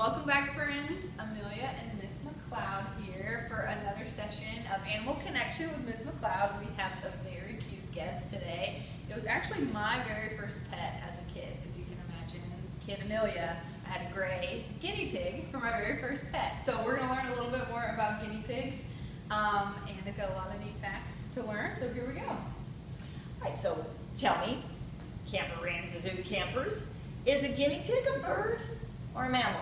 Welcome back, friends. Amelia and Miss Mcleod here for another session of Animal Connection with Miss Mcleod. We have a very cute guest today. It was actually my very first pet as a kid, so if you can imagine. Kid Amelia, I had a gray guinea pig for my very first pet. So we're going to learn a little bit more about guinea pigs, and they've got a lot of neat facts to learn, so here we go. All right, so tell me, camper-rans, zoo campers, is a guinea pig a bird or a mammal?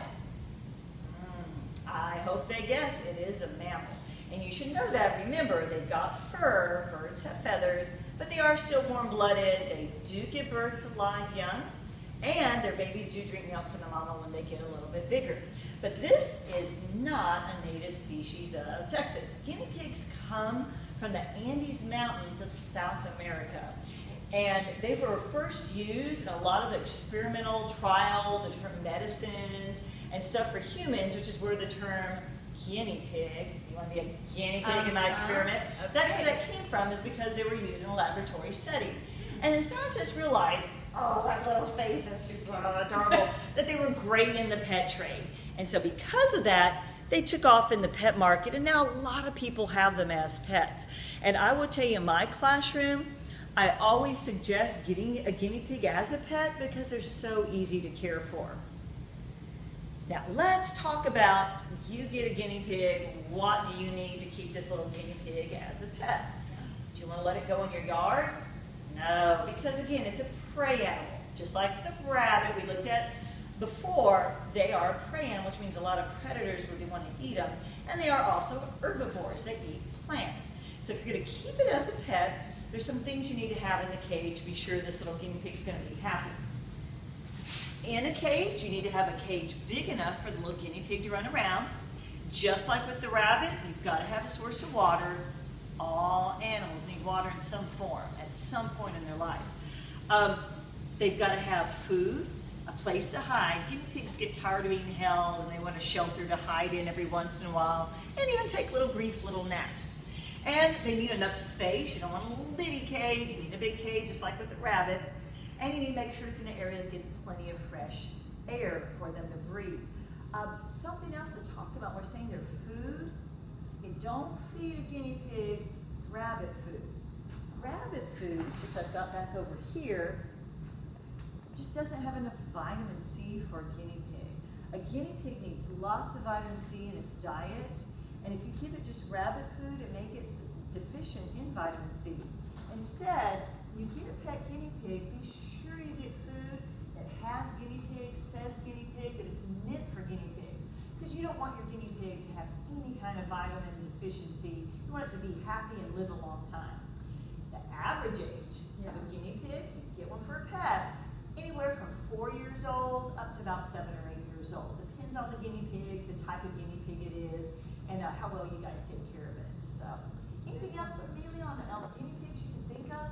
I hope they guess it is a mammal. And you should know that. Remember, they've got fur, birds have feathers, but they are still warm-blooded. They do give birth to live young, and their babies do drink milk from the mama when they get a little bit bigger. But this is not a native species of Texas. Guinea pigs come from the Andes Mountains of South America. And they were first used in a lot of experimental trials of different medicines and stuff for humans, which is where the term guinea pig, you want to be a guinea pig in my experiment? Okay. That's where that came from, is because they were used in a laboratory setting. And then scientists realized, oh, that little face is so adorable, that they were great in the pet trade. And so because of that, they took off in the pet market, and now a lot of people have them as pets. And I will tell you, in my classroom, I always suggest getting a guinea pig as a pet because they're so easy to care for. Now let's talk about, you get a guinea pig, what do you need to keep this little guinea pig as a pet? Do you want to let it go in your yard? No, because again, it's a prey animal. Just like the rabbit we looked at before, they are a prey animal, which means a lot of predators would want to eat them. And they are also herbivores, they eat plants. So if you're going to keep it as a pet, there's some things you need to have in the cage to be sure this little guinea pig is going to be happy. In a cage, you need to have a cage big enough for the little guinea pig to run around. Just like with the rabbit, you've got to have a source of water. All animals need water in some form at some point in their life. They've got to have food, a place to hide. Guinea pigs get tired of being held and they want a shelter to hide in every once in a while, and even take little brief little naps. And they need enough space. You don't want a little bitty cage. You need a big cage, just like with the rabbit. And you need to make sure it's in an area that gets plenty of fresh air for them to breathe. Something else to talk about, we're saying their food. You don't feed a guinea pig rabbit food. Rabbit food, which I've got back over here, just doesn't have enough vitamin C for a guinea pig. A guinea pig needs lots of vitamin C in its diet. And if you give it just rabbit food, it may get deficient in vitamin C. Instead, you get a pet guinea pig, be sure you get food that has guinea pigs, says guinea pig, that it's meant for guinea pigs. Because you don't want your guinea pig to have any kind of vitamin deficiency. You want it to be happy and live a long time. The average age of a guinea pig, you get one for a pet, anywhere from 4 years old up to about 7 or 8 years old. Depends on the guinea pig, the type of guinea pig it is, and how well you guys take care of it. So, anything else, Amelia, on guinea pigs you can think of?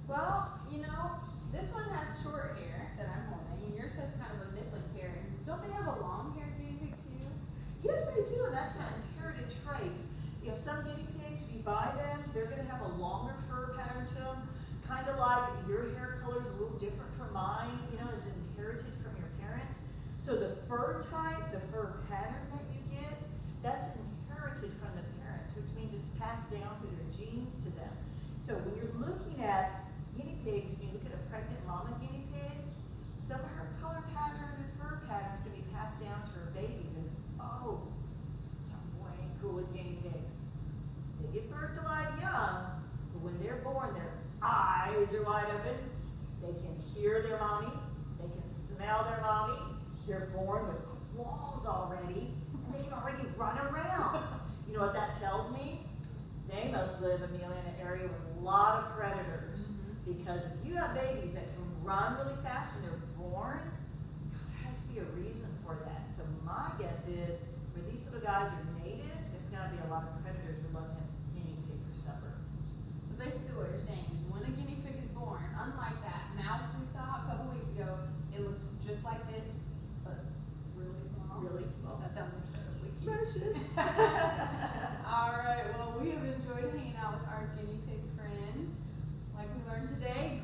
Well, you know, this one has short hair that I'm holding, and yours has kind of a middling hair. Don't they have a long-haired guinea pig too? Yes, they do, and that's an inherited trait. You know, some guinea pigs, if you buy them, they're going to have a longer fur pattern to them, kind of like your hair color is a little different from mine. You know, it's inherited from your parents. So the fur type, the fur pattern that you get, that's inherited from the parents, which means it's passed down through their genes to them. So when you're looking at guinea pigs, and you look at a pregnant mama guinea pig, some of her color pattern and fur pattern is going to be passed down to her babies. And oh, something way cool with guinea pigs. They give birth to live young, but when they're born, their eyes are wide open. They can hear their mommy. They can smell their mommy. They're born with claws already, and they can already run around. You know what that tells me? They must live, Amelia, in an area with a lot of predators. Because if you have babies that can run really fast when they're born, there has to be a reason for that. So my guess is, where these little guys are native, there's got to be a lot of predators who love to have guinea pig for supper. So basically what you're saying is when a guinea pig is born, unlike that mouse we saw a couple weeks ago, it looks just like this, but really small. Really small. That sounds incredibly cute. Precious. All right, well, we have enjoyed hanging out with our guinea pig friends. Like we learned today,